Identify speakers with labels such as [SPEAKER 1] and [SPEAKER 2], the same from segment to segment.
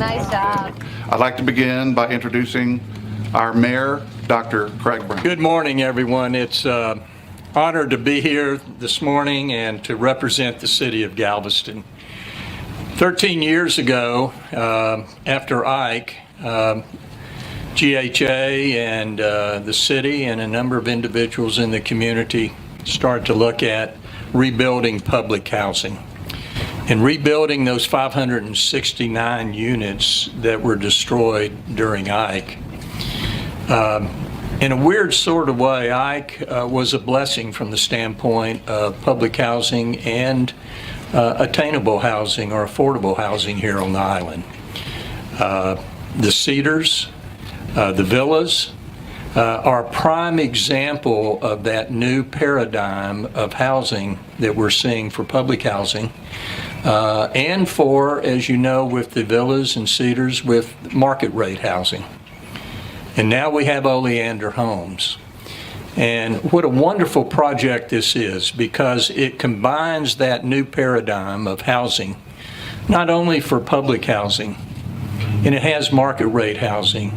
[SPEAKER 1] Nice job.
[SPEAKER 2] I'd like to begin by introducing our mayor, Dr. Craig Brown.
[SPEAKER 3] Good morning, everyone. It's an honor to be here this morning and to represent the city of Galveston. 13 years ago, after Ike, GHA and the city and a number of individuals in the community started to look at rebuilding public housing and rebuilding those 569 units that were destroyed during Ike. In a weird sort of way, Ike was a blessing from the standpoint of public housing and attainable housing or affordable housing here on the island. The Cedars, the villas, are a prime example of that new paradigm of housing that we're seeing for public housing and for, as you know, with the villas and Cedars, with market rate housing. And now we have Oleander homes. And what a wonderful project this is, because it combines that new paradigm of housing, not only for public housing, and it has market rate housing,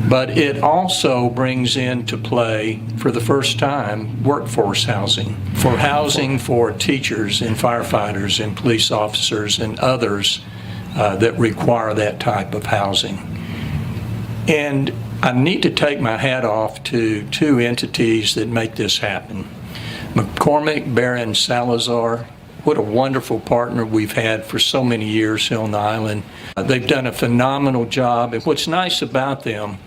[SPEAKER 3] but it also brings into play, for the first time, workforce housing for teachers and firefighters and police officers and others that require that type of housing. And I need to take my hat off to two entities that make this happen. McCormick, Barron, Salazar. What a wonderful partner we've had for so many years here on the island. They've done a phenomenal job. And what's nice about them,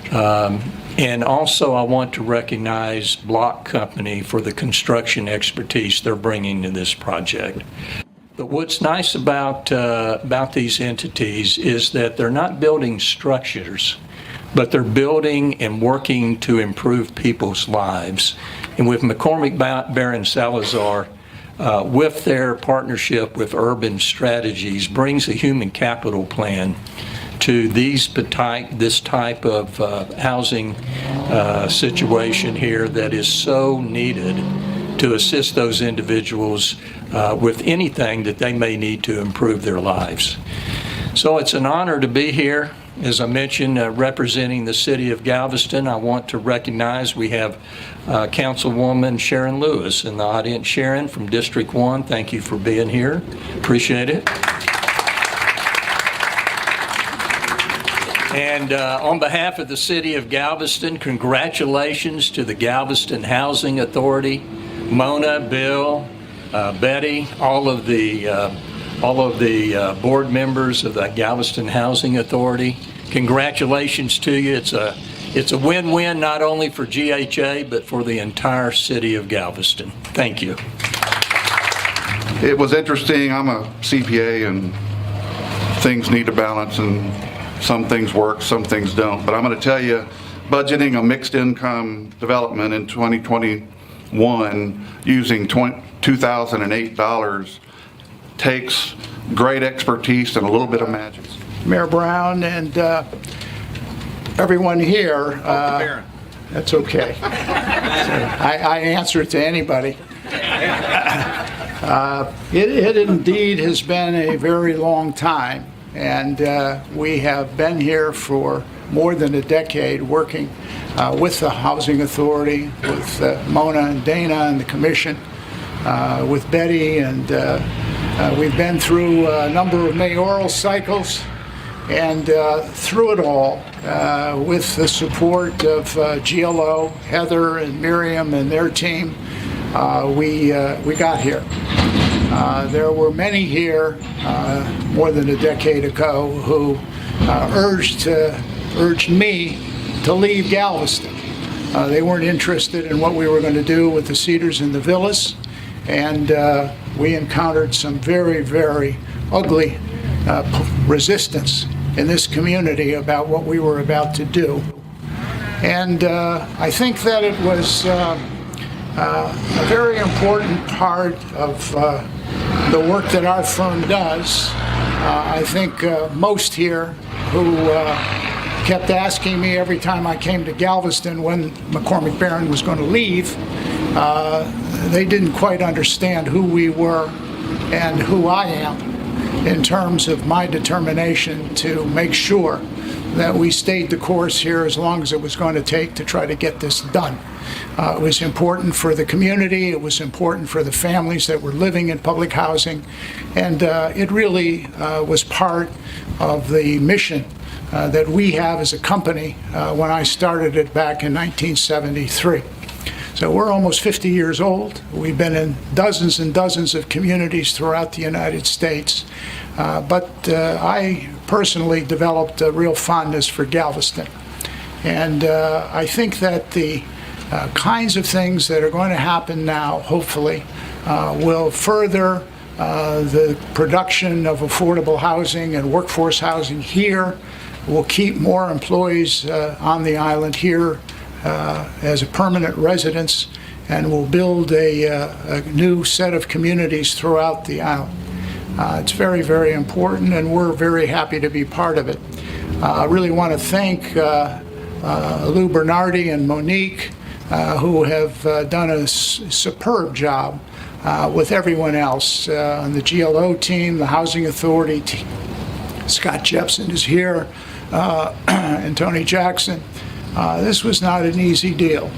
[SPEAKER 3] and also I want to recognize Block Company for the construction expertise they're bringing to this project. But what's nice about these entities is that they're not building structures, but they're building and working to improve people's lives. And with McCormick, Barron, Salazar, with their partnership with Urban Strategies, brings a human capital plan to this type of housing situation here that is so needed to assist those individuals with anything that they may need to improve their lives. So it's an honor to be here. As I mentioned, representing the city of Galveston. I want to recognize we have Councilwoman Sharon Lewis in the audience. Sharon from District 1, thank you for being here. Appreciate it. And on behalf of the city of Galveston, congratulations to the Galveston Housing Authority, Mona, Bill, Betty, all of the board members of the Galveston Housing Authority. Congratulations to you. It's a win-win not only for GHA but for the entire city of Galveston. Thank you.
[SPEAKER 2] It was interesting. I'm a CPA and things need to balance, and some things work, some things don't. But I'm going to tell you, budgeting a mixed income development in 2021 using $2,008 takes great expertise and a little bit of magic.
[SPEAKER 4] Mayor Brown and everyone here, that's okay. I answer to anybody. It indeed has been a very long time, and we have been here for more than a decade working with the Housing Authority, with Mona and Dana and the Commission, with Betty, and we've been through a number of mayoral cycles, and through it all, with the support of GLO, Heather and Miriam and their team, we got here. There were many here more than a decade ago who urged me to leave Galveston. They weren't interested in what we were going to do with the Cedars and the villas, and we encountered some very, very ugly resistance in this community about what we were about to do. And I think that it was a very important part of the work that our firm does. I think most here who kept asking me every time I came to Galveston when McCormick Barron was going to leave, they didn't quite understand who we were and who I am. in terms of my determination to make sure that we stayed the course here as long as it was going to take to try to get this done. It was important for the community, it was important for the families that were living in public housing, and it really was part of the mission that we have as a company when I started it back in 1973. So we're almost 50 years old. We've been in dozens and dozens of communities throughout the United States. But I personally developed a real fondness for Galveston. And I think that the kinds of things that are going to happen now, hopefully, will further the production of affordable housing and workforce housing here, will keep more employees on the island here as a permanent residence, and will build a new set of communities throughout the island. It's very, very important, and we're very happy to be part of it. I really want to thank Lou Bernardi and Monique, who have done a superb job with everyone else on the GLO team, the Housing Authority team. Scott Jepson is here, and Tony Jackson. This was not an easy deal,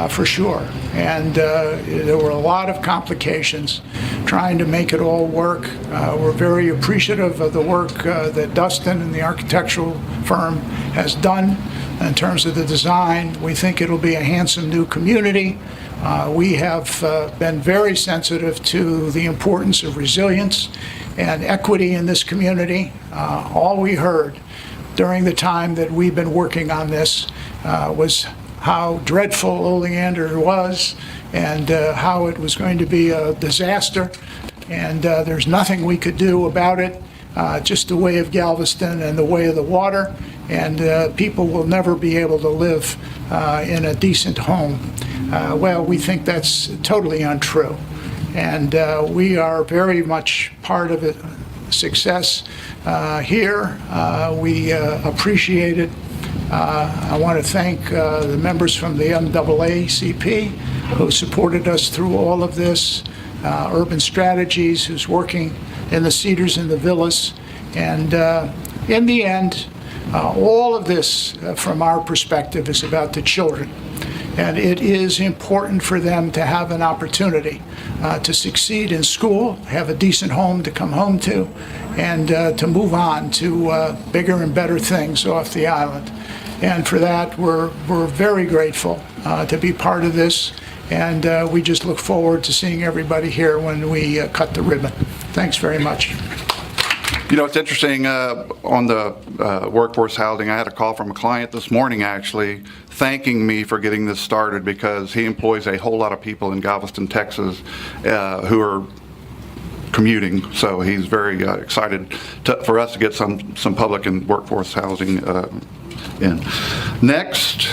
[SPEAKER 4] for sure, and there were a lot of complications trying to make it all work. We're very appreciative of the work that Dustin and the architectural firm has done in terms of the design. We think it'll be a handsome new community. We have been very sensitive to the importance of resilience and equity in this community. All we heard during the time that we've been working on this was how dreadful Oleander was, and how it was going to be a disaster, and there's nothing we could do about it, just the way of Galveston and the way of the water, and people will never be able to live in a decent home. Well, we think that's totally untrue, and we are very much part of it. Success here. We appreciate it. I want to thank the members from the NAACP who supported us through all of this, Urban Strategies, who's working in the Cedars and the Villas, and in the end, all of this, from our perspective, is about the children. And it is important for them to have an opportunity to succeed in school, have a decent home to come home to, and to move on to bigger and better things off the island. And for that, we're very grateful to be part of this, and we just look forward to seeing everybody here when we cut the ribbon. Thanks very much.
[SPEAKER 2] You know, it's interesting, on the workforce housing, I had a call from a client this morning, actually, thanking me for getting this started, because he employs a whole lot of people in Galveston, Texas, who are commuting. So he's very excited for us to get some public and workforce housing in. Next,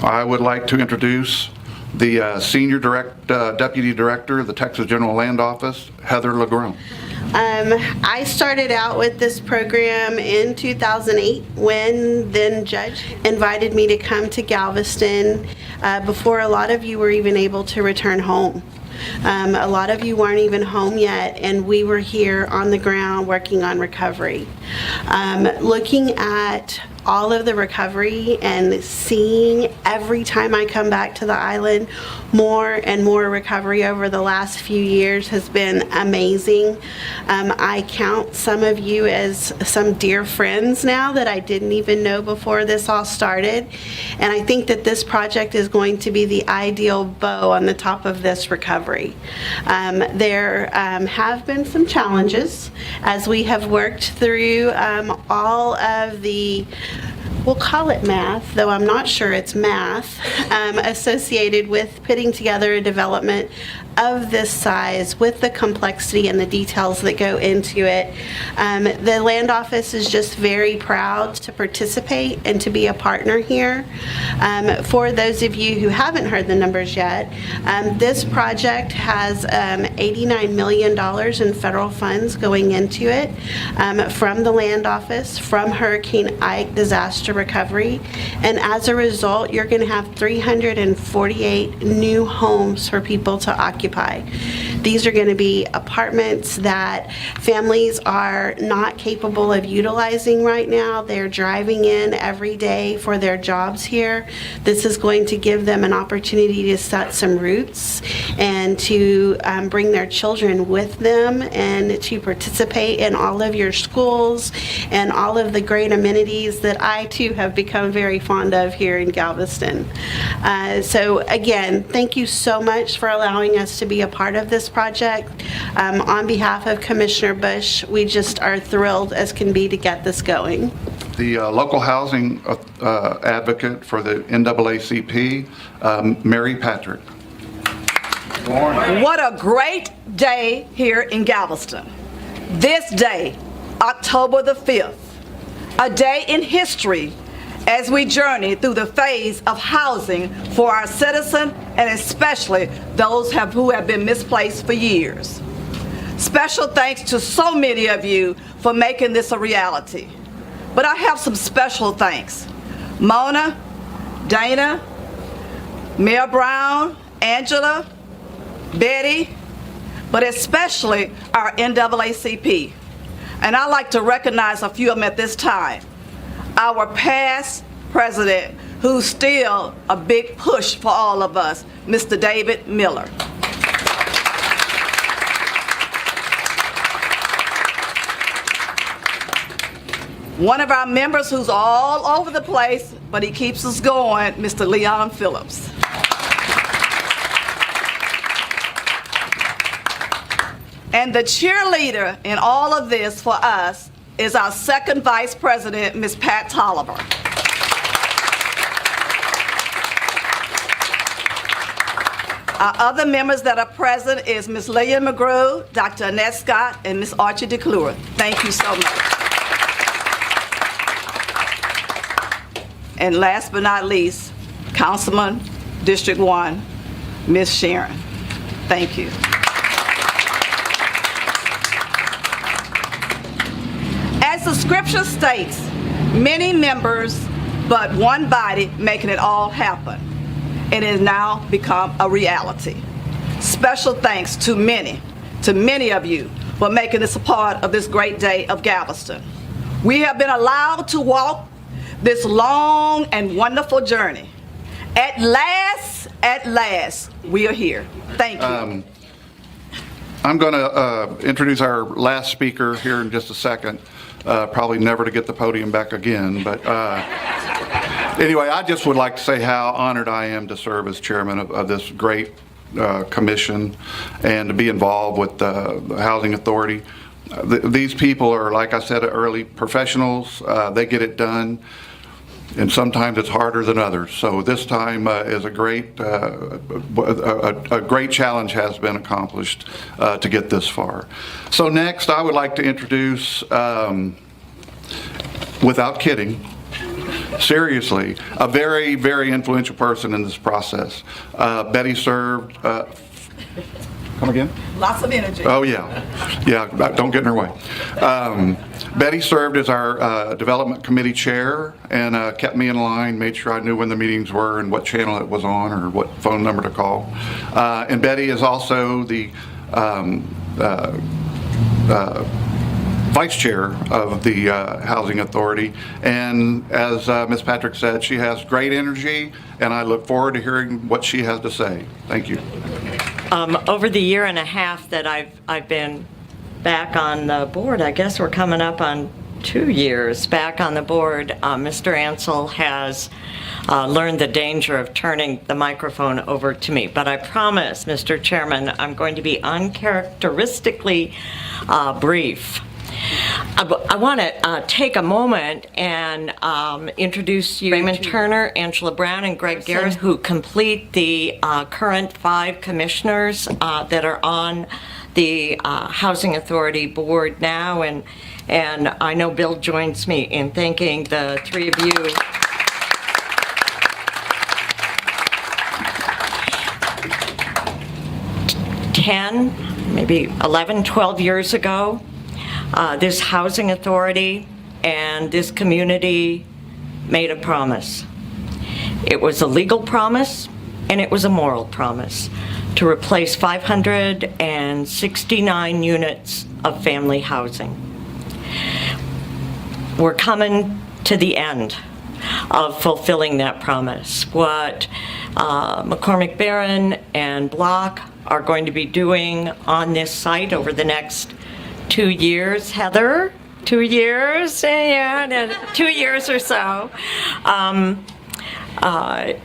[SPEAKER 2] I would like to introduce the Senior Deputy Director of the Texas General Land Office, Heather Lagrone.
[SPEAKER 1] I started out with this program in 2008 when then Judge invited me to come to Galveston before a lot of you were even able to return home. A lot of you weren't even home yet, and we were here on the ground working on recovery. Looking at all of the recovery and seeing every time I come back to the island, more and more recovery over the last few years has been amazing. I count some of you as some dear friends now that I didn't even know before this all started. And I think that this project is going to be the ideal bow on the top of this recovery. There have been some challenges as we have worked through all of the, we'll call it math, though I'm not sure it's math, associated with putting together a development of this size with the complexity and the details that go into it. The land office is just very proud to participate and to be a partner here. For those of you who haven't heard the numbers yet, this project has $89 million in federal funds going into it from the land office, from Hurricane Ike disaster recovery, and as a result, you're going to have 348 new homes for people to occupy. These are going to be apartments that families are not capable of utilizing right now. They're driving in every day for their jobs here. This is going to give them an opportunity to set some roots and to bring their children with them and to participate in all of your schools and all of the great amenities that I too have become very fond of here in Galveston. So again, thank you so much for allowing us to be a part of this project. On behalf of Commissioner Bush, we just are thrilled as can be to get this going.
[SPEAKER 2] The local housing advocate for the NAACP, Mary Patrick.
[SPEAKER 5] What a great day here in Galveston. This day, October the 5th, a day in history as we journey through the phase of housing for our citizens and especially those who have been misplaced for years. Special thanks to so many of you for making this a reality. But I have some special thanks. Mona, Dana, Mayor Brown, Angela, Betty, but especially our NAACP. And I'd like to recognize a few of them at this time. Our past president, who's still a big push for all of us, Mr. David Miller. One of our members who's all over the place, but he keeps us going, Mr. Leon Phillips. And the cheerleader in all of this for us is our second vice president, Ms. Pat Tolliver. Our other members that are present is Ms. Lillian McGrew, Dr. Annette Scott, and Ms. Archie DeClure. Thank you so much. And last but not least, Councilman District 1, Ms. Sharon. Thank you. As the scripture states, many members, but one body making it all happen. It has now become a reality. Special thanks to many of you for making this a part of this great day of Galveston. We have been allowed to walk this long and wonderful journey. At last, we are here. Thank you.
[SPEAKER 2] I'm going to introduce our last speaker here in just a second. Probably never to get the podium back again, but anyway, I just would like to say how honored I am to serve as chairman of this great commission and to be involved with the Housing Authority. These people are, like I said early, professionals. They get it done, and sometimes it's harder than others. So this time is a great challenge has been accomplished to get this far. So next, I would like to introduce, without kidding, seriously, a very, very influential person in this process. Betty served. Come again?
[SPEAKER 5] Lots of energy.
[SPEAKER 2] Oh, yeah. Yeah, don't get in her way. Betty served as our development committee chair and kept me in line, made sure I knew when the meetings were and what channel it was on or what phone number to call. And Betty is also the vice chair of the Housing Authority. And as Ms. Patrick said, she has great energy, and I look forward to hearing what she has to say. Thank you.
[SPEAKER 6] Over the year and a half that I've been back on the board, I guess we're coming up on 2 years back on the board, Mr. Ansel has learned the danger of turning the microphone over to me. But I promise, Mr. Chairman, I'm going to be uncharacteristically brief. I want to take a moment and introduce you Raymond Turner, Angela Brown, and Greg Garrett, who complete the current 5 commissioners that are on the Housing Authority board now, and I know Bill joins me in thanking the 3 of you. Maybe 11, 12 years ago, this Housing Authority and this community made a promise. It was a legal promise and it was a moral promise to replace 569 units of family housing. We're coming to the end of fulfilling that promise. What McCormick Barron and Block are going to be doing on this site over the next 2 years, Heather, 2 years, yeah, 2 years or so,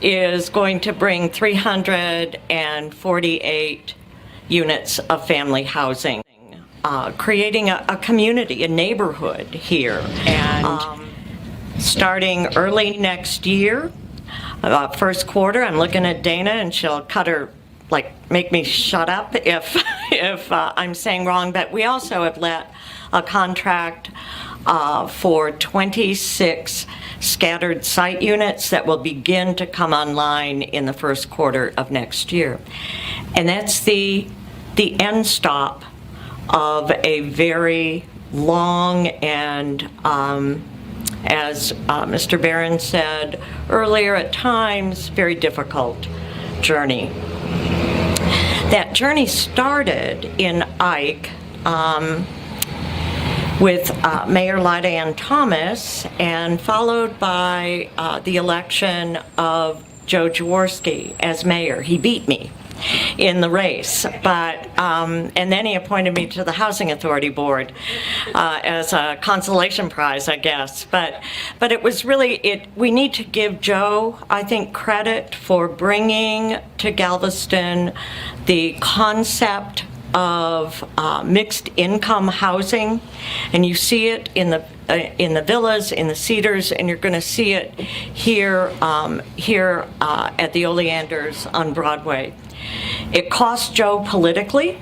[SPEAKER 6] is going to bring 348 units of family housing, creating a community, a neighborhood here. And starting early next year, first quarter, I'm looking at Dana and she'll cut her, make me shut up if I'm saying wrong, but we also have let a contract for 26 scattered site units that will begin to come online in the first quarter of next year. And that's the end stop of a very long and, as Mr. Barron said earlier, at times, very difficult journey. That journey started in Ike with Mayor Lydan Thomas and followed by the election of Joe Jaworski as mayor. He beat me in the race, but and then he appointed me to the Housing Authority Board as a consolation prize, I guess. But it was really we need to give Joe, I think, credit for bringing to Galveston the concept of mixed income housing, and you see it in the villas, in the Cedars, and you're going to see it here at the Oleanders on Broadway. It cost Joe politically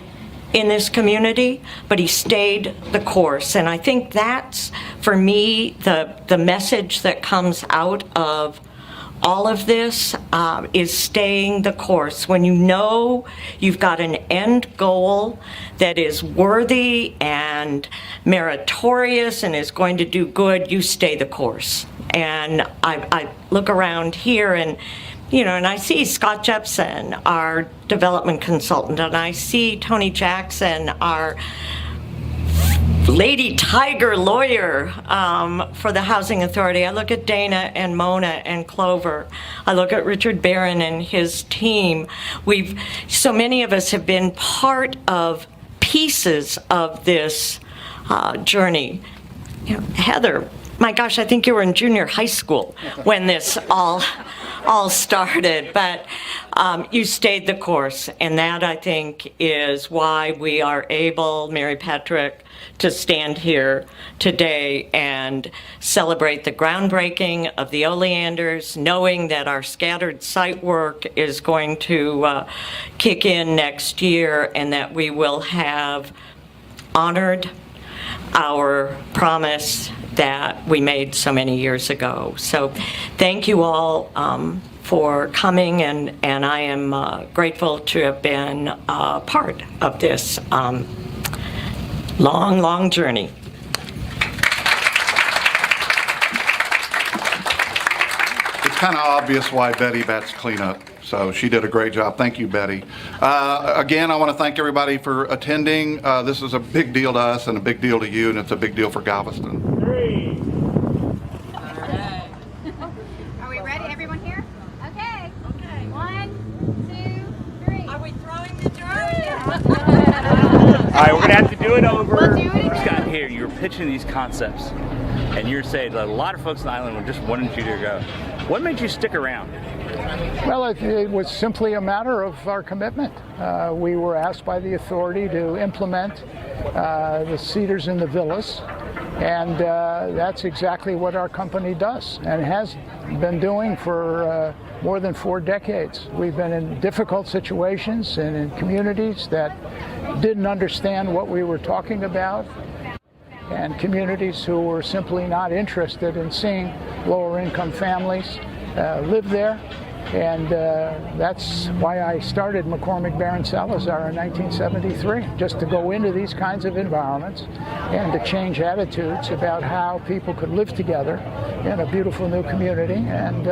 [SPEAKER 6] in this community, but he stayed the course, and I think that's, for me, the message that comes out of all of this is staying the course. When you know you've got an end goal that is worthy and meritorious and is going to do good, you stay the course. And I look around here and and I see Scott Jepson, our development consultant, and I see Tony Jackson, our Lady Tiger lawyer for the Housing Authority. I look at Dana and Mona and Clover. I look at Richard Barron and his team. So many of us have been part of pieces of this journey. Heather, my gosh, I think you were in junior high school when this all started, but you stayed the course, and that, I think, is why we are able, Mary Patrick, to stand here today and celebrate the groundbreaking of the Oleanders, knowing that our scattered site work is going to kick in next year, and that we will have honored our promise that we made so many years ago. So thank you all for coming, and I am grateful to have been part of this long journey.
[SPEAKER 2] It's kind of obvious why Betty bats cleanup, so she did a great job. Thank you, Betty. Again, I want to thank everybody for attending. This is a big deal to us and a big deal to you, and it's a big deal for Galveston.
[SPEAKER 7] Are we ready? Everyone here? Okay. 1, 2, 3. Are we throwing the drum?
[SPEAKER 8] All right, we're going to have to do it over.
[SPEAKER 7] We'll do it again.
[SPEAKER 8] Scott, here, you're pitching these concepts, and you're saying that a lot of folks on the island were just wanting you to go. What made you stick around?
[SPEAKER 4] Well, it was simply a matter of our commitment. We were asked by the authority to implement the Cedars and the Villas, and that's exactly what our company does and has been doing for more than 4 decades. We've been in difficult situations and in communities that didn't understand what we were talking about, and communities who were simply not interested in seeing lower income families live there. And that's why I started McCormick Barron Salazar in 1973, just to go into these kinds of environments and to change attitudes about how people could live together in a beautiful new community and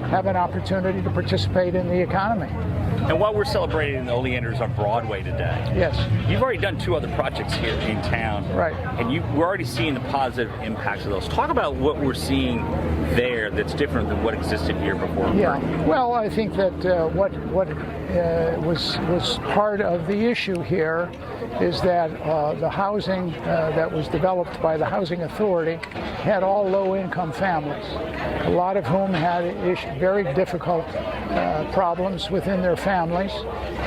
[SPEAKER 4] have an opportunity to participate in the economy.
[SPEAKER 8] And while we're celebrating the Oleanders on Broadway today,
[SPEAKER 4] Yes.
[SPEAKER 8] you've already done 2 other projects here in town.
[SPEAKER 4] Right.
[SPEAKER 8] And we're already seeing the positive impacts of those. Talk about what we're seeing there that's different than what existed here before.
[SPEAKER 4] Yeah. Well, I think that what was part of the issue here is that the housing that was developed by the Housing Authority had all low-income families, a lot of whom had very difficult problems within their families,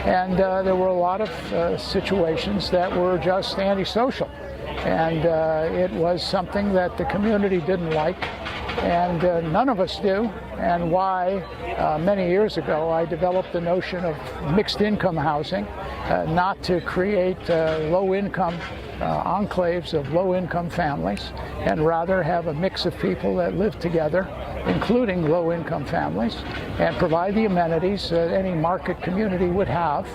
[SPEAKER 4] and there were a lot of situations that were just antisocial, and it was something that the community didn't like, and none of us do, and why many years ago I developed the notion of mixed income housing, not to create low-income enclaves of low-income families, and rather have a mix of people that live together, including low-income families, and provide the amenities that any market community would have,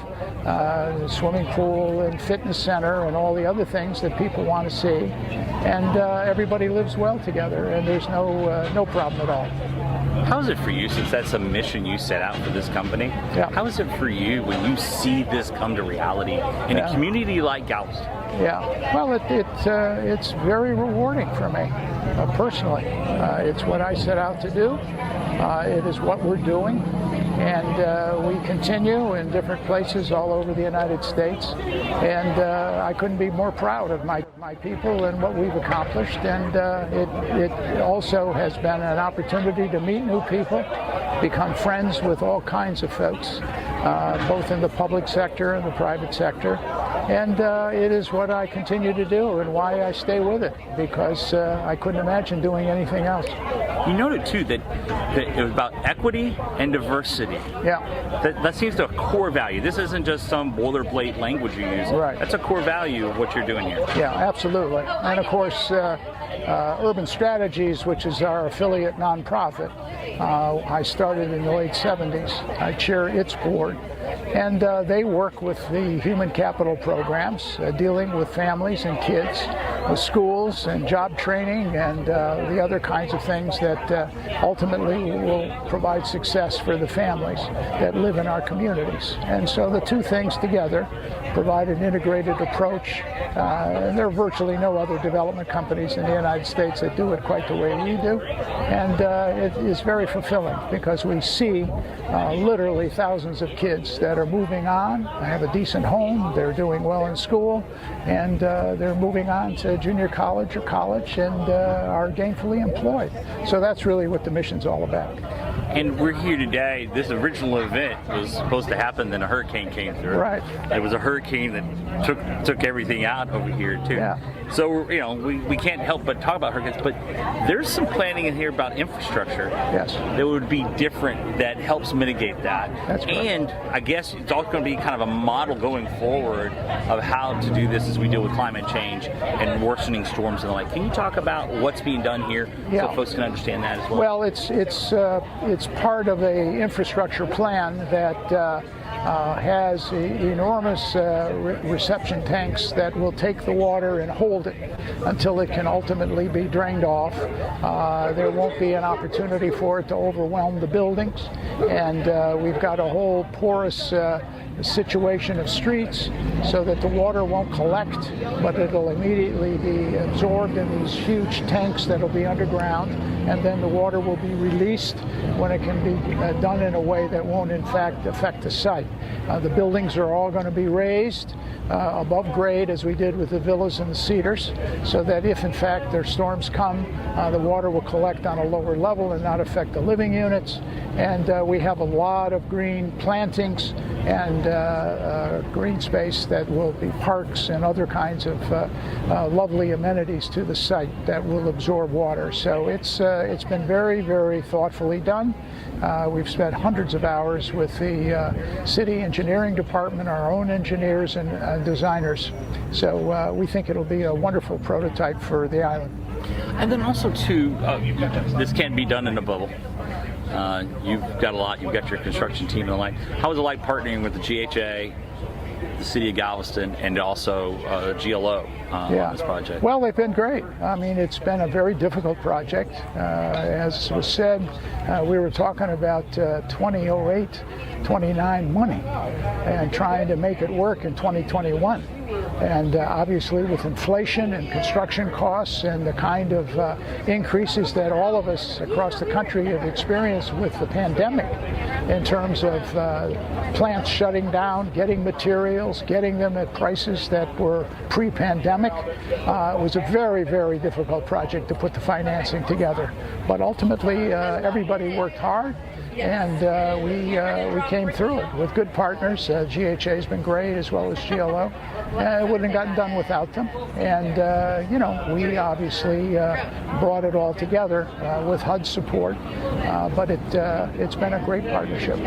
[SPEAKER 4] swimming pool and fitness center and all the other things that people want to see, and everybody lives well together, and there's no problem at all.
[SPEAKER 8] How is it for you, since that's a mission you set out for this company?
[SPEAKER 4] Yeah.
[SPEAKER 8] How is it for you when you see this come to reality in a community like Galveston?
[SPEAKER 4] Yeah, well, it's very rewarding for me personally. It's what I set out to do. It is what we're doing, and we continue in different places all over the United States. And I couldn't be more proud of my people and what we've accomplished. And it also has been an opportunity to meet new people, become friends with all kinds of folks, both in the public sector and the private sector. And it is what I continue to do and why I stay with it, because I couldn't imagine doing anything else.
[SPEAKER 8] You noted too that it was about equity and diversity.
[SPEAKER 4] Yeah.
[SPEAKER 8] That seems to be a core value. This isn't just some boilerplate language you use.
[SPEAKER 4] Right.
[SPEAKER 8] That's a core value of what you're doing here.
[SPEAKER 4] Yeah, absolutely. And of course, Urban Strategies, which is our affiliate nonprofit, I started in the late 70s. I chair its board. And they work with the human capital programs, dealing with families and kids, with schools and job training and the other kinds of things that ultimately will provide success for the families that live in our communities. And so the two things together provide an integrated approach. There are virtually no other development companies in the United States that do it quite the way we do. And it is very fulfilling because we see literally thousands of kids that are moving on, have a decent home, they're doing well in school, and they're moving on to junior college or college and are gainfully employed. So that's really what the mission's all about.
[SPEAKER 8] And we're here today. This original event was supposed to happen, then a hurricane came through.
[SPEAKER 4] Right.
[SPEAKER 8] It was a hurricane that took everything out over here too.
[SPEAKER 4] Yeah.
[SPEAKER 8] So we can't help but talk about hurricanes, but there's some planning in here about infrastructure.
[SPEAKER 4] Yes.
[SPEAKER 8] That would be different, that helps mitigate that.
[SPEAKER 4] That's correct.
[SPEAKER 8] And I guess it's also going to be kind of a model going forward of how to do this as we deal with climate change and worsening storms and the like. Can you talk about what's being done here
[SPEAKER 4] Yeah.
[SPEAKER 8] so folks can understand that as well?
[SPEAKER 4] Well, it's part of a infrastructure plan that has enormous reception tanks that will take the water and hold it until it can ultimately be drained off. There won't be an opportunity for it to overwhelm the buildings, and we've got a whole porous situation of streets so that the water won't collect, but it'll immediately be absorbed in these huge tanks that'll be underground, and then the water will be released when it can be done in a way that won't in fact affect the site. The buildings are all going to be raised above grade, as we did with the villas and the cedars, so that if in fact their storms come, the water will collect on a lower level and not affect the living units. And we have a lot of green plantings and green space that will be parks and other kinds of lovely amenities to the site that will absorb water. So it's been very, very thoughtfully done. We've spent hundreds of hours with the city engineering department, our own engineers and designers. So we think it'll be a wonderful prototype for the island.
[SPEAKER 8] And then also too, this can't be done in a bubble. You've got a lot. You've got your construction team and the like. How was it like partnering with the GHA the city of Galveston and also GLO on this project?
[SPEAKER 4] Well, they've been great. I mean, it's been a very difficult project. As was said, we were talking about 2008, 29 money and trying to make it work in 2021. And obviously with inflation and construction costs and the kind of increases that all of us across the country have experienced with the pandemic in terms of plants shutting down, getting materials, getting them at prices that were pre-pandemic, it was a very, very difficult project to put the financing together. But ultimately, everybody worked hard. And we came through it with good partners. GHA has been great, as well as GLO. It wouldn't have gotten done without them. And, you know, we obviously brought it all together with HUD's support. But it's been a great partnership.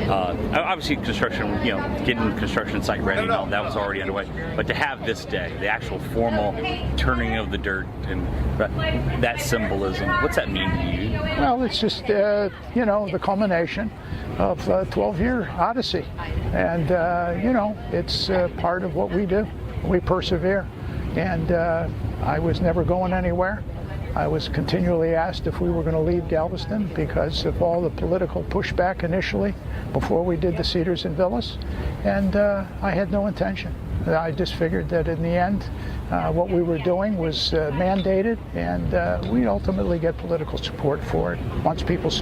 [SPEAKER 8] Obviously, construction, you know, getting construction site ready, that was already underway. But to have this day, the actual formal turning of the dirt and that symbolism, what's that mean to you?
[SPEAKER 4] Well, it's just, you know, the culmination of a 12-year odyssey. And, you know, it's part of what we do. We persevere. And I was never going anywhere. I was continually asked if we were going to leave Galveston because of all the political pushback initially before we did the Cedars and Villas. And I had no intention. I just figured that in the end, what we were doing was mandated, and we'd ultimately get political support for it once people saw